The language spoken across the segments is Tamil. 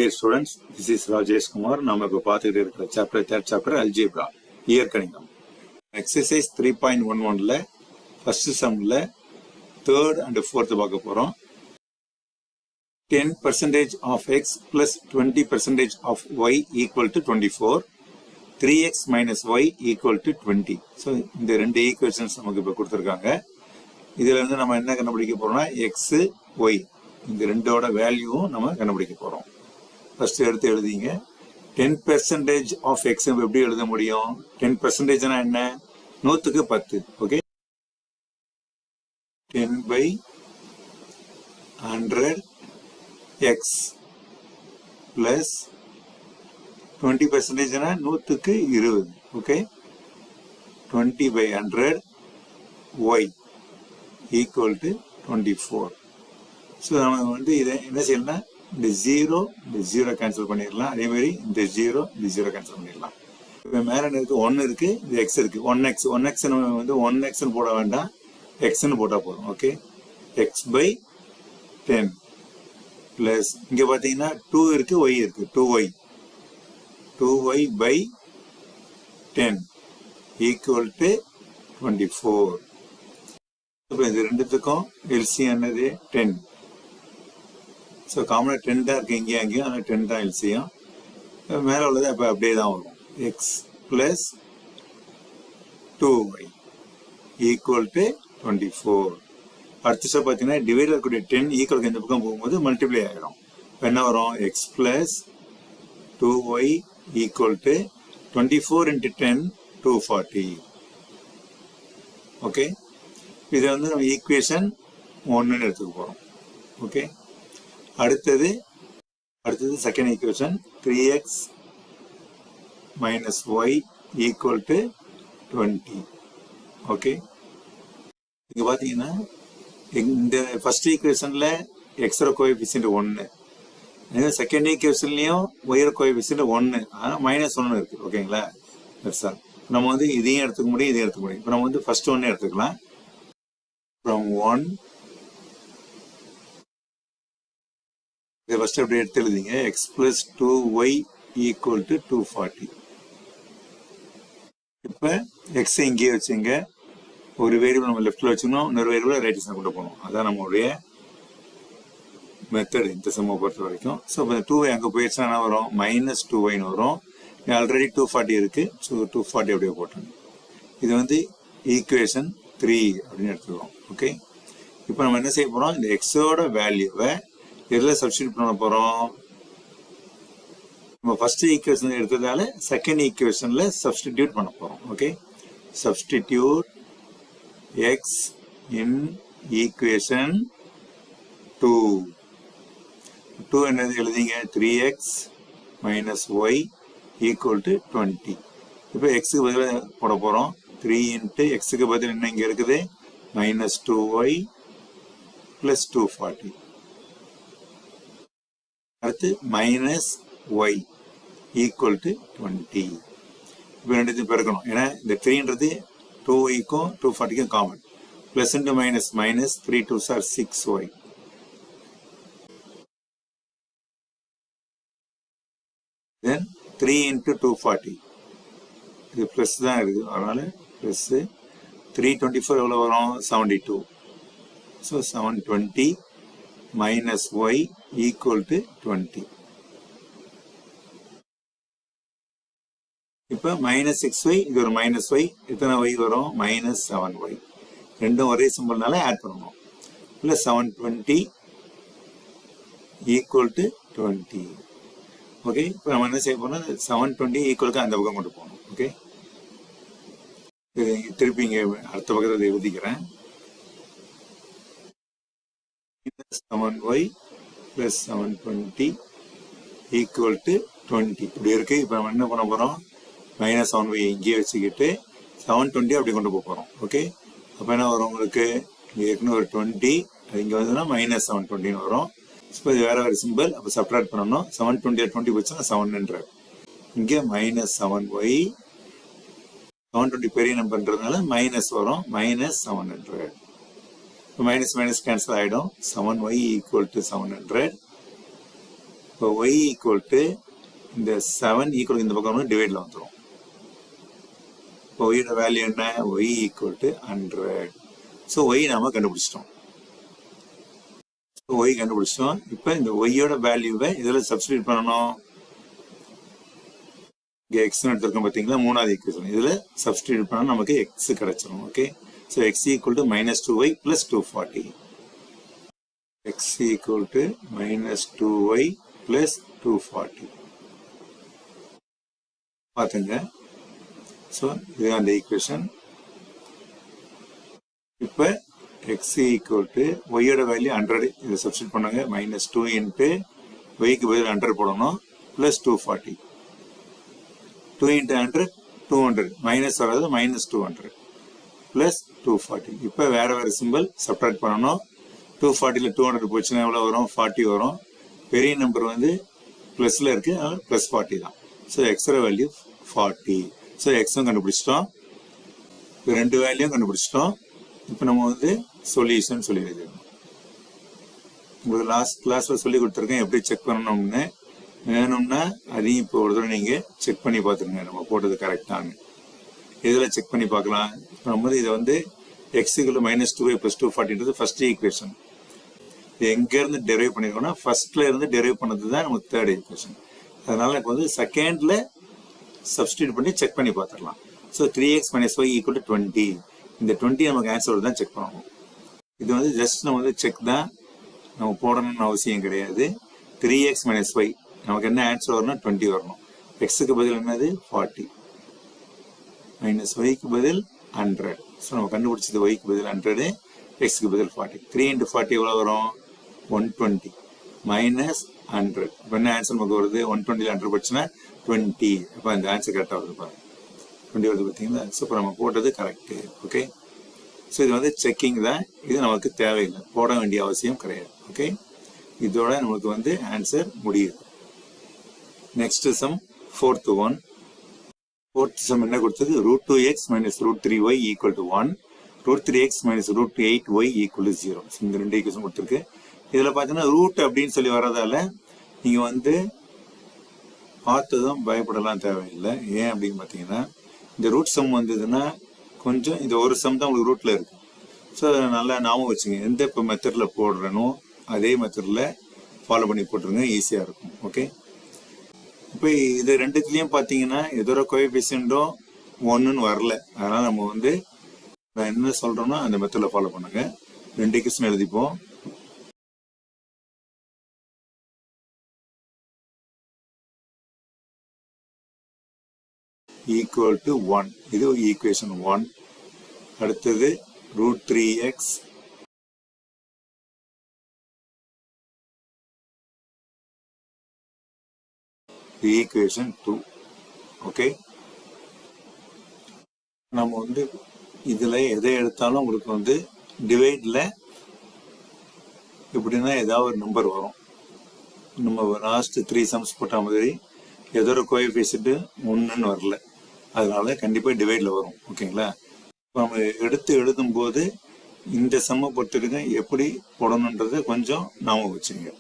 Dear students, this is Rajesh Kumar. நாம இப்ப பார்த்துட்டு இருக்கிற third chapter algebra, இயற்கணிதம். Exercise 3.11ல first sumல third and fourth பார்க்க போறோம். 10% of x plus 20% of y equal to 24. 3x minus y equal to 20. So இந்த ரெண்டு ஈக்குவேஷன்ஸ் நமக்கு இப்ப கொடுத்திருக்காங்க. இதுல இருந்து நம்ம என்ன கண்டுபிடிக்க போறோம்னா x, y இந்த ரெண்டோட வேல்யூவும் நம்ம கண்டுபிடிக்க போறோம். ஃபர்ஸ்ட் எடுத்து எழுதிங்க. 10% of x எப்படி எழுத முடியும்? 10% என்ன? 100க்கு 10. ஓகே, 10/100 x plus 20% 100க்கு 20. Okay, 20/100 y equal to 24. So நம்ம வந்து இதை என்ன செய்யலாம்? இந்த ஜீரோ கேன்சல் பண்ணிடலாம். அதே மாதிரி இந்த ஜீரோ கேன்சல் பண்ணிடலாம். இப்போ மேலே இருக்கு 1 இருக்கு, இது எக்ஸ் இருக்கு. 1x நம்ம வந்து 1xன்னு போட வேண்டாம், எக்ஸ்ன்னு போட்டால் போதும். ஓகே, x/10 பிளஸ் இங்கே பார்த்தீங்கன்னா 2 இருக்கு, ஒய் இருக்கு, 2y/10 ஈக்குவல் டு 24. இப்போ இது ரெண்டுத்துக்கும் எல்சிஎம் என்னது? 10. ஸோ காமனாக 10 தான் இருக்குது இங்கேயும் அங்கேயும், ஆனால் 10 தான் எல்சிஎம். மேலே உள்ளது அப்போ அப்படியே தான் வரும். X plus 2y equal to 24. அடுத்த ஸ்டெப் பார்த்தீங்கன்னா டிவைடில் இருக்கக்கூடிய 10 ஈக்குவலுக்கு இந்த பக்கம் போகும்போது மல்டிப்ளை ஆகிடும். இப்போ என்ன வரும்? X plus 2y equal to 24 × 10 240. Okay, இதை வந்து நம்ம ஈக்குவேஷன் 1ன்னு எடுத்துக்க போகிறோம். ஓகே, அடுத்தது second equation 3x minus y equal to 20. Okay, இங்க பார்த்தீங்கன்னா இந்த ஃபர்ஸ்ட் ஈக்குவேஷன்ல எக்ஸோட கோஎஃபிஷியன்ட் 1, செகண்ட் ஈக்குவேஷன்லையும் ஒய்யோட கோஎஃபிஷியன்ட் 1, ஆனால் -1 இருக்கு. ஓகேங்களா? சார் நம்ம வந்து இதையும் எடுத்துக்க முடியும், இதையும் எடுத்துக்க முடியும். இப்போ நம்ம வந்து ஃபர்ஸ்ட் ஒன்று எடுத்துக்கலாம். from 1 இதை ஃபர்ஸ்ட் எப்படி எடுத்து எழுதிங்க. x plus 2y equal to 240. இப்போ x இங்கேயே வச்சுங்க. ஒரு வேரியபிள் நம்ம லெஃப்ட்ல வச்சுக்கணும், இன்னொரு வேரியபிள் ரைட் சைடு கொண்டு போகணும். அதான் நம்மளுடைய மெத்தட் இந்த சம்மை பொறுத்த வரைக்கும். ஸோ இப்போ 2y அங்கே போயிடுச்சுன்னா என்ன வரும்? -2yன்னு வரும். ஆல்ரெடி 240 இருக்கு, ஸோ 240 அப்படியே போட்டோம். இது வந்து ஈக்குவேஷன் 3 அப்படின்னு எடுத்துக்கிறோம். ஓகே, இப்போ நம்ம என்ன செய்ய போறோம்? இந்த எக்ஸோட வேல்யூவை எதில் சப்ஸ்டியூட் பண்ண போறோம்? நம்ம ஃபர்ஸ்ட் ஈக்குவேஷன் எடுத்ததால செகண்ட் ஈக்குவேஷன்ல சப்ஸ்டிடியூட் பண்ண போறோம். Okay, substitute X in equation 2 என்னது எழுதிங்க? 3x minus y equal to 20. இப்போ எக்ஸுக்கு பதிலாக போட போறோம். 3 × எக்ஸுக்கு பதில் என்ன இங்க இருக்குது? -2y plus 240. அடுத்து -y equal to 20. இப்போ ரெண்டுத்தையும் பெருக்கணும். ஏன்னா இந்த 3ன்றது 2yக்கும் 240க்கும் common. Plus into minus, 3 2s are 6y. Then 3 × 240. இது பிளஸ் தான் இருக்கு, அதனால பிளஸ் 324 எவ்வளோ வரும்? 72. So 720 - y equal to 20. இப்போ -6y, இது ஒரு -y, எத்தனை y வரும்? -7y. ரெண்டும் ஒரே சிம்பிள்னால ஆட் பண்ணணும். இல்லை 720 equal to 20. ஓகே, இப்போ நம்ம என்ன செய்ய போறோம்? 720 ஈக்குவலுக்கு அந்த பக்கம் கொண்டு போகணும். ஓகே, திருப்பி இங்கே அடுத்த பக்கத்தில் எழுதிக்கிறேன். 7y plus 720 equal to 20 இப்படி இருக்கு. இப்போ நம்ம என்ன பண்ண போறோம்? -7y இங்கேயே வச்சுக்கிட்டு 720 அப்படி கொண்டு போக போறோம். ஓகே, அப்போ என்ன வரும் உங்களுக்கு? ஏற்கனவே ஒரு 20, அது இங்கே வந்ததுன்னா -720 வரும். இப்போ இது வேற வேறு சிம்பிள், அப்போ சப்ட்ராக்ட் பண்ணணும். 720 20 போச்சுன்னா 700. இங்கே -7y, 720 பெரிய நம்பர்ன்றதுனால மைனஸ் வரும், -700. மைனஸ் மைனஸ் கேன்சல் ஆகிடும். 7y equal to 700. இப்போ ஒய் ஈக்குவல் டு இந்த 7 ஈக்குவல் இந்த பக்கம் டிவைடில் வந்துடும். இப்போ ஒய்யோட வேல்யூ என்ன? Y equal to 100. So Y நாம கண்டுபிடிச்சிட்டோம். ஒய் கண்டுபிடிச்சிட்டோம். இப்போ இந்த ஒய்யோட வேல்யூவை இதில் சப்ஸ்டியூட் பண்ணணும். இங்கே எக்ஸ்னு எடுத்துருக்கோம் பார்த்தீங்களா, மூணாவது ஈக்குவேஷன். இதில் சப்ஸ்டியூட் பண்ணால் நமக்கு எக்ஸ் கிடைச்சிடும். Okay, so X equal to -2y + 240. X equal to -2y + 240 பார்த்துங்க. ஸோ இது அந்த ஈக்குவேஷன். இப்போ எக்ஸ் ஈக்குவல் டு ஒய்யோட வேல்யூ 100, இதை சப்ஸ்டியூட் பண்ணுங்க. -2 இன்ட்டு ஒய்க்கு பதில் 100 போடணும், + 240. 2 × 100 200, மைனஸ் வராது, -200 + 240. இப்போ வேற வேற சிம்பிள் சப்ட்ராக்ட் பண்ணணும். 240ல் 200 போச்சுன்னா எவ்வளோ வரும்? 40 வரும். பெரிய நம்பர் வந்து ப்ளஸில் இருக்கு, அதனால +40 தான். ஸோ எக்ஸோட வேல்யூ 40. ஸோ எக்ஸும் கண்டுபிடிச்சிட்டோம், ரெண்டு வேல்யூவும் கண்டுபிடிச்சிட்டோம். இப்போ நம்ம வந்து சொல்யூஷன் சொல்லி எழுதிடணும். உங்களுக்கு லாஸ்ட் கிளாஸில் சொல்லி கொடுத்துருக்கேன் எப்படி செக் பண்ணணும்னு. வேணும்னா அதையும் இப்போ ஒரு தடவை நீங்கள் செக் பண்ணி பார்த்துருங்க, நம்ம போட்டது கரெக்டானு. இதில் செக் பண்ணி பார்க்கலாம். இப்போ நம்ம இதை வந்து எக்ஸ் ஈக்குவல் -2y + 240ன்றது ஃபர்ஸ்ட் ஈக்குவேஷன். இது எங்கேருந்து டெரைவ் பண்ணியிருக்கோம்னா ஃபர்ஸ்ட்ல இருந்து டெரைவ் பண்ணது தான் நமக்கு தேர்ட் ஈக்குவேஷன். அதனால இப்போ வந்து செகண்ட்ல சப்ஸ்டியூட் பண்ணி செக் பண்ணி பார்த்துடலாம். So 3x - y = 20. இந்த 20 நமக்கு ஆன்சர் தான் செக் பண்ணணும். இது வந்து ஜஸ்ட் நம்ம வந்து செக் தான், நம்ம போடணும்னு அவசியம் கிடையாது. 3x - y நமக்கு என்ன ஆன்சர் வரணும்? 20 வரணும். எக்ஸுக்கு பதில் என்னது? 40, -yக்கு பதில் 100. ஸோ நம்ம கண்டுபிடிச்சது ஒய்க்கு பதில் 100, எக்ஸுக்கு பதில் 40. 3 × 40 எவ்வளோ வரும்? 120 -100. இப்போ என்ன ஆன்சர் நமக்கு வருது? 120ல் 100 போச்சுன்னா 20. இப்போ அந்த ஆன்சர் கரெக்டாக வருது பாருங்க, 20 வருது பார்த்தீங்களா? ஸோ இப்போ நம்ம போட்டது கரெக்டு. ஓகே, ஸோ இது வந்து செக்கிங் தான், இது நமக்கு தேவையில்லை, போட வேண்டிய அவசியம் கிடையாது. ஓகே, இதோட நமக்கு வந்து ஆன்சர் முடியுது. Next sum, fourth one. Fourth some என்ன கொடுத்தது? √2x - √3y = 1, √3x - √8y = 0. இந்த ரெண்டு ஈக்குவேஷன் கொடுத்துருக்கு. இதில் பார்த்தீங்கன்னா ரூட் அப்படின்னு சொல்லி வர்றதால நீங்கள் வந்து பார்த்ததும் பயப்படலாம் தேவையில்லை. ஏன் அப்படின்னு பார்த்தீங்கன்னா இந்த ரூட் சம் வந்ததுன்னா கொஞ்சம் இந்த ஒரு சம் தான் உங்களுக்கு ரூட்டில் இருக்குது. ஸோ நல்லா ஞாபகம் வச்சுங்க, எந்த இப்போ மெத்தடில் போடுறனோ அதே மெத்தடில் ஃபாலோ பண்ணி போட்டுருங்க, ஈஸியாக இருக்கும். ஓகே, இப்போ இது ரெண்டுத்துலேயும் பார்த்தீங்கன்னா எதோட கோஎஃபிஷியன்ட்டும் 1ன்னு வரல. அதனால் நம்ம வந்து நான் என்ன சொல்கிறோன்னா அந்த மெத்தடில் ஃபாலோ பண்ணுங்க. ரெண்டு ஈக்குவேஷன் எழுதிப்போம். ஈக்குவல் டு 1, இது ஈக்குவேஷன் 1. அடுத்தது √3x ஈக்குவேஷன் 2. ஓகே, நம்ம வந்து இதில் எதை எடுத்தாலும் உங்களுக்கு வந்து டிவைடில் எப்படின்னா ஏதாவது ஒரு நம்பர் வரும். நம்ம லாஸ்ட் 3 சம்ஸ் போட்ட மாதிரி எதோட கோஎஃபிஷியன்ட் 1ன்னு வரல, அதனால கண்டிப்பாக டிவைடில் வரும். ஓகேங்களா? இப்போ நம்ம எடுத்து எழுதும்போது இந்த சம்மை பொறுத்திருக்க எப்படி போடணுன்றதை கொஞ்சம் ஞாபகம் வச்சுங்க.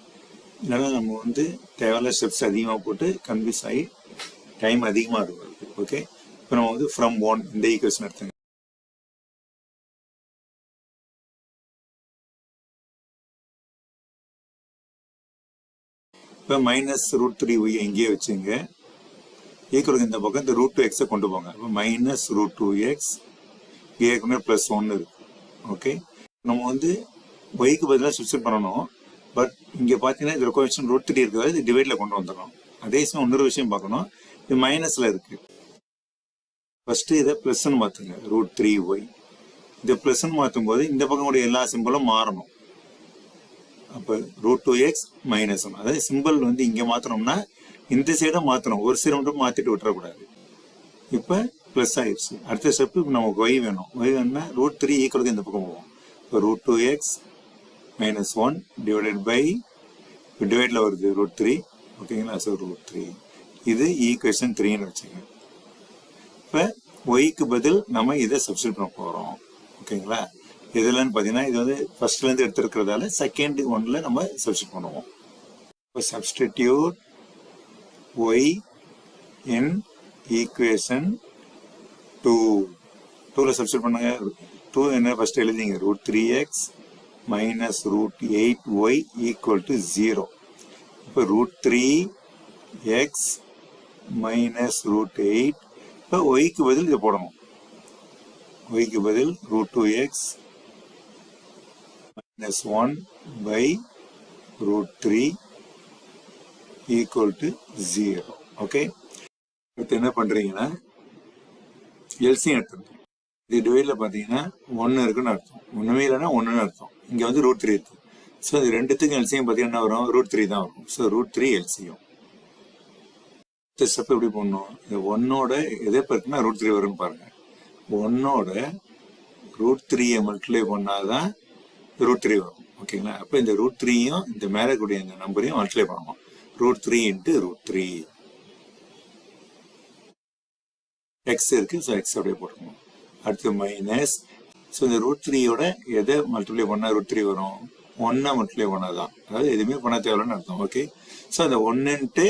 இல்லைன்னா நம்ம வந்து தேவையில்ல ஸ்டெப்ஸ் அதிகமாக போட்டு கன்ஃபியூஸ் ஆகி டைம் அதிகமாக இருக்கும். ஓகே, இப்போ நம்ம வந்து ஃப்ரம் 1 இந்த ஈக்குவேஷன் எடுத்துங்க. இப்போ -√3y எங்கேயே வச்சுங்க. ஈக்குவல் இந்த பக்கம் இந்த √2x கொண்டு போங்க. இப்போ -√2x ஏற்கனவே +1 இருக்கு. ஓகே, நம்ம வந்து ஒய்க்கு பதிலாக சப்ஸ்டிட்யூட் பண்ணணும். பட் இங்கே பார்த்தீங்கன்னா இதில் கோஎஃபிஷியன்ட் √3 இருக்கிறது, இது டிவைடில் கொண்டு வந்துடணும். அதே சமயம் இன்னொரு விஷயம் பார்க்கணும், இது மைனஸில் இருக்கு. ஃபர்ஸ்ட்டு இதை ப்ளஸ்ன்னு மாற்றுங்க, √3y. இதை ப்ளஸ்ன்னு மாற்றும் போது இந்த பக்கம் கூட எல்லா சிம்பிளும் மாறணும். அப்போ √2x -1, அதாவது சிம்பிள் வந்து இங்கே மாற்றணும்னா இந்த சைடை மாற்றணும், ஒரு சைடு மட்டும் மாற்றிட்டு விட்டுறக்கூடாது. இப்போ ப்ளஸ் ஆயிடுச்சு. அடுத்த ஸ்டெப்பு நமக்கு ஒய் வேணும். ஒய் வேணும்னா √3 ஈக்குவலுக்கு இந்த பக்கம் போவோம். இப்போ √2x -1 டிவைடட் பை டிவைடில் வருது √3. ஓகேங்களா? ஸோ √3 இது ஈக்குவேஷன் 3ன்னு வச்சுங்க. இப்போ ஒய்க்கு பதில் நம்ம இதை சப்ஸ்டிட்யூட் பண்ண போகிறோம். ஓகேங்களா? இதுலன்னு பார்த்தீங்கன்னா இது வந்து ஃபர்ஸ்ட்லேருந்து எடுத்துருக்கிறதால செகண்ட் ஒன்ல நம்ம சப்ஸ்டிட்யூட் பண்ணுவோம். substitute y in equation 2. 2ல substitute பண்ணுங்க. 2 என்ன ஃபர்ஸ்ட் எழுதிங்க, root 3x minus root 8y equal to 0. இப்போ root 3x minus root 8. இப்போ yக்கு பதில் இதை போடணும். yக்கு பதில் root 2x minus 1 by root 3 equal to 0. Okay, இப்போ என்ன பண்றீங்கன்னா எல்சிஎம் எடுத்துருக்கோம். இது டிவைட்ல பார்த்தீங்கன்னா 1 இருக்குன்னு அர்த்தம், ஒன்றுமே இல்லைன்னா 1ன்னு அர்த்தம். இங்கே வந்து root 3 இருக்கு. ஸோ இது ரெண்டுத்துக்கும் எல்சிஎம் பார்த்தீங்கன்னா என்ன வரும், root 3 தான் வரும். So root 3 LCM. இந்த ஸ்டெப் எப்படி பண்ணணும், இந்த 1ஓட எதை இருக்குன்னா root 3 வரும்னு பாருங்க. 1ஓட root 3-ஐ மல்டிப்ளை பண்ணாதான் root 3 வரும். ஓகேங்களா, அப்போ இந்த root 3யும் இந்த மேலே கூடிய இந்த நம்பரையும் மல்டிப்ளை பண்ணணும். root 3 into root 3. எக்ஸ் இருக்கு, ஸோ எக்ஸ் அப்படியே போட்டுக்கணும். அடுத்து மைனஸ். ஸோ இந்த root 3யோட எதை மல்டிப்ளை பண்ணால் root 3 வரும், 1 மல்டிப்ளை பண்ணாதான், அதாவது எதுவுமே பண்ண தேவையில்லைன்னு அர்த்தம். ஓகே, ஸோ அந்த 1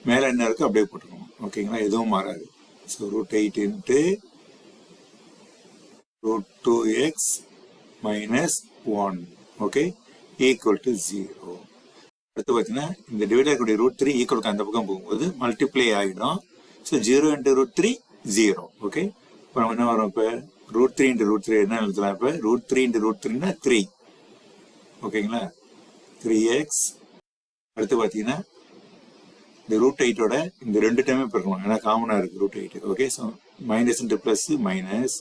மேலே என்ன இருக்கு அப்படியே போட்டுக்கணும். ஓகேங்களா, எதுவும் மாறாது. So root 8 into root 2x minus 1. Okay, equal to 0. அடுத்து பார்த்தீங்கன்னா இந்த டிவைடர் கூடிய root 3 ஈக்குவலுக்கு அந்த பக்கம் போகும்போது மல்டிப்ளை ஆகிடும். So 0 into root 3 0. ஓகே, இப்போ நம்ம என்ன வரும், இப்போ root 3 into root 3 என்ன எழுதலாம், இப்போ root 3 into root 3னா 3. ஓகேங்களா, 3x. அடுத்து பார்த்தீங்கன்னா இந்த root 8ஓட இந்த ரெண்டு டைமே பெருக்கணும், ஏன்னா காமனாக இருக்குது root 8. Okay, so minus into plus minus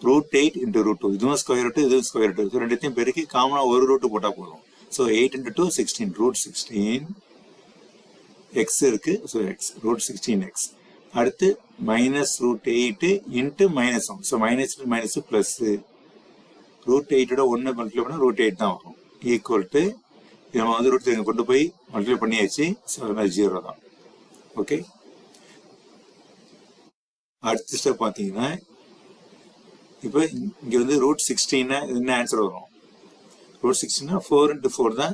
root 8 into root 2. இதுவும் ஸ்கொயர் ரூட், இதுவும் ஸ்கொயர் ரூட். ஸோ ரெண்டுத்தையும் பெருக்கி காமனாக ஒரு ரூட்டு போட்டால் போதும். So 8 into 2 16, root 16. எக்ஸ் இருக்கு, ஸோ எக்ஸ் root 16x. அடுத்து minus root 8 into minus 1. So minus minus plus root 8ஓட 1 multiply பண்ணால் root 8 தான் வரும். ஈக்குவல் டு நம்ம வந்து root 3 கொண்டு போய் மல்டிப்ளை பண்ணியாச்சு. ஸோ அதனால் 0 தான். ஓகே, அடுத்த ஸ்டெப் பார்த்தீங்கன்னா இப்போ இங்கே வந்து root 16 என்ன ஆன்சர் வரும், root 16 4 into 4 தான்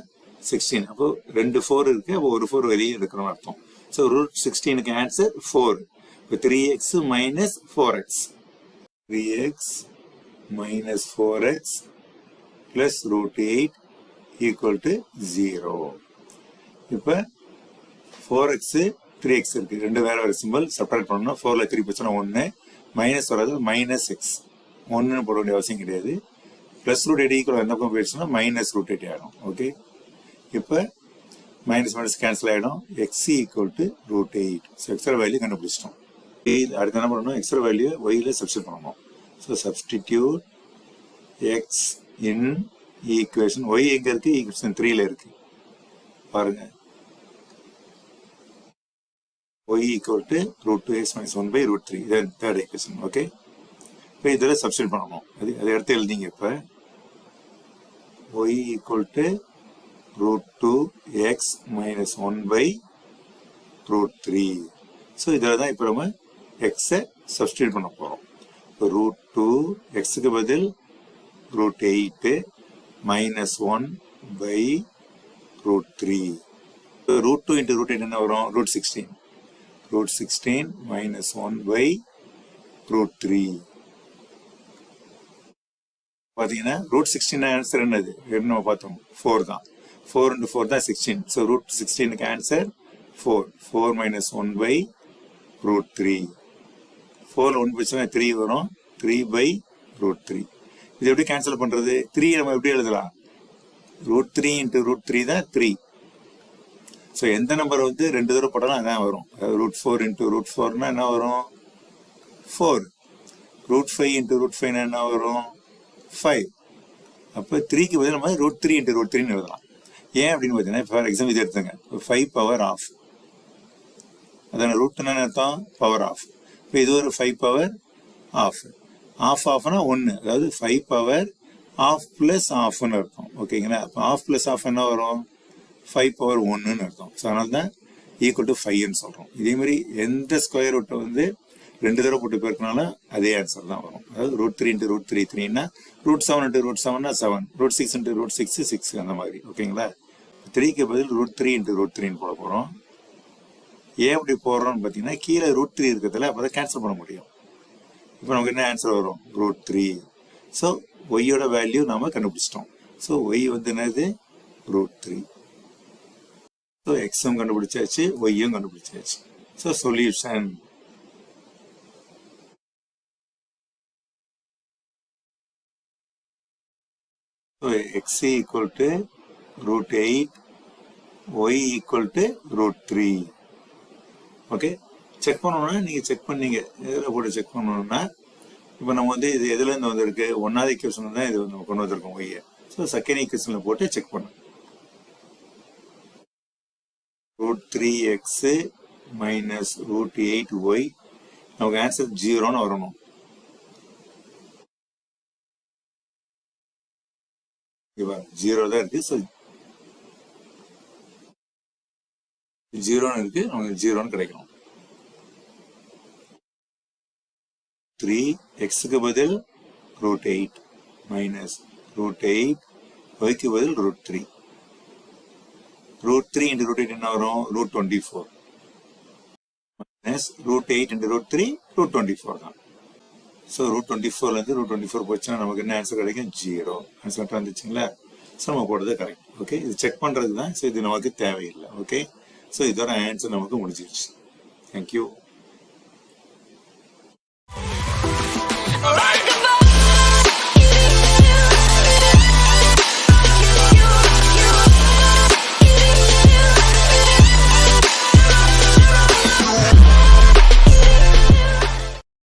16. அப்போ 2 4 இருக்கு, அப்போ ஒரு 4 வெளியே இருக்கிறோம் அர்த்தம். ஸோ root 16க்கு ஆன்சர் 4. இப்போ 3x minus 4x, 3x minus 4x plus root 8 equal to 0. இப்போ 4x 3x இருக்கு, ரெண்டு வேற வேற சிம்பிள் செப்பரேட் பண்ணணும். 4ல 3 போச்சுன்னா 1, மைனஸ் வராது, மைனஸ் எக்ஸ் 1ன்னு போட வேண்டிய அவசியம் கிடையாது. ப்ளஸ் root 8 ஈக்குவல் எந்த பக்கம் போயிடுச்சுன்னா மைனஸ் root 8 ஆகிடும். ஓகே, இப்போ மைனஸ் மைனஸ் கேன்சல் ஆகிடும். X equal to root 8. So extra value கண்டுபிடிச்சிட்டோம். அடுத்து என்ன பண்ணணும், எக்ஸ்ட்ரா வேல்யூ ஒய்ல சப்ஸ்டியூட் பண்ணணும். So substitute X in equation Y எங்கே இருக்கு, ஈக்குவேஷன் 3ல இருக்கு பாருங்க. y equal to root 2x minus 1 by root 3. இது தேர்ட் ஈக்குவேஷன். ஓகே, இப்போ இதில் சப்ஸ்டியூட் பண்ணணும். அதை எடுத்து எழுதிங்க. இப்போ y equal to root 2x minus 1 by root 3. So இதில் தான் இப்போ நம்ம எக்ஸை சப்ஸ்டியூட் பண்ண போகிறோம். இப்போ root 2 எக்ஸுக்கு பதில் root 8 minus 1 by root 3. root 2 into root 8 என்ன வரும், root 16. root 16 minus 1 by root 3. பார்த்தீங்கன்னா root 16 ஆன்சர் என்னது, நம்ம பார்த்தோம் 4 தான். 4 into 4 தான் 16. ஸோ root 16க்கு ஆன்சர் 4. 4 minus 1 by root 3. 4ல 1 போச்சுன்னா 3 வரும், 3 by root 3. இது எப்படி கேன்சல் பண்ணுறது, 3 நம்ம எப்படி எழுதலாம், root 3 into root 3 தான் 3. ஸோ எந்த நம்பர் வந்து 2 தடவை போட்டாலும் அதான் வரும். root 4 into root 4னா என்ன வரும், 4. root 5 into root 5னா என்ன வரும், 5. அப்போ 3க்கு பதில் நம்ம root 3 into root 3ன்னு எழுதலாம். ஏன் அப்படின்னு பார்த்தீங்கன்னா, ஃபார் எக்ஸாம்பிள் இது எடுத்துங்க, 5 power half. அதான ரூட்னா அர்த்தம், பவர் ஆஃப். இப்போ இது ஒரு 5 power half. ஆஃப்னா 1, அதாவது 5 power half plus halfன்னு அர்த்தம். ஓகேங்களா, அப்போ half plus half என்ன வரும், 5 power 1ன்னு அர்த்தம். ஸோ அதனால தான் ஈக்குவல் டு 5ன்னு சொல்கிறோம். இதே மாதிரி எந்த ஸ்கொயர் ரூட்டை வந்து 2 தடவை போட்டு பேருக்கனாலும் அதே ஆன்சர் தான் வரும். அதாவது root 3 into root 3 3ன்னா root 7 into root 7னா 7, root 6 into root 6 6, அந்த மாதிரி. ஓகேங்களா, 3க்கு பதில் √3 × √3 போட போகிறோம். ஏன் அப்படி போடுறோம்னு பார்த்தீங்கன்னா கீழே √3 இருக்கிறதுல அப்போ தான் கேன்சல் பண்ண முடியும். இப்போ நமக்கு என்ன ஆன்சர் வரும்? √3. ஸோ ஒய்யோட வேல்யூ நாம் கண்டுபிடிச்சிட்டோம். ஸோ ஒய் வந்து என்னது? √3. ஸோ எக்ஸும் கண்டுபிடிச்சாச்சு, ஒய்யும் கண்டுபிடிச்சாச்சு. So solution x = √8, y = √3. Okay, check பண்ணணும்னா நீங்கள் செக் பண்ணீங்க. எதில் போட்டு செக் பண்ணணும்னா இப்போ நம்ம வந்து இது எதுலேருந்து வந்திருக்கு? 1வது ஈக்குவேஷன் தான் இது நம்ம கொண்டு வந்திருக்கோம் ஒய்யை. ஸோ செகண்ட் ஈக்குவேஷனில் போட்டு செக் பண்ணணும். √3x - √8y நமக்கு ஆன்சர் 0ன்னு வரணும். ஓகேவா? 0 தான் இருக்கு. ஸோ 0ன்னு இருக்கு, நமக்கு 0ன்னு கிடைக்கணும். 3x பதில் √8 -√8 yக்கு பதில் √3. √3 × √8 என்ன வரும்? √24 -√8 × √3 √24 தான். ஸோ √24லேருந்து √24 போச்சுன்னா நமக்கு என்ன ஆன்சர் கிடைக்கும்? 0. ஆன்சர் கரெக்டாக இருந்துச்சுங்களா? ஸோ நம்ம போடுறது கரெக்ட். ஓகே, இது செக் பண்ணுறது தான். ஸோ இது நமக்கு தேவையில்லை. ஓகே, ஸோ இதோட ஆன்சர் நமக்கு முடிஞ்சிருச்சு. தேங்க்யூ.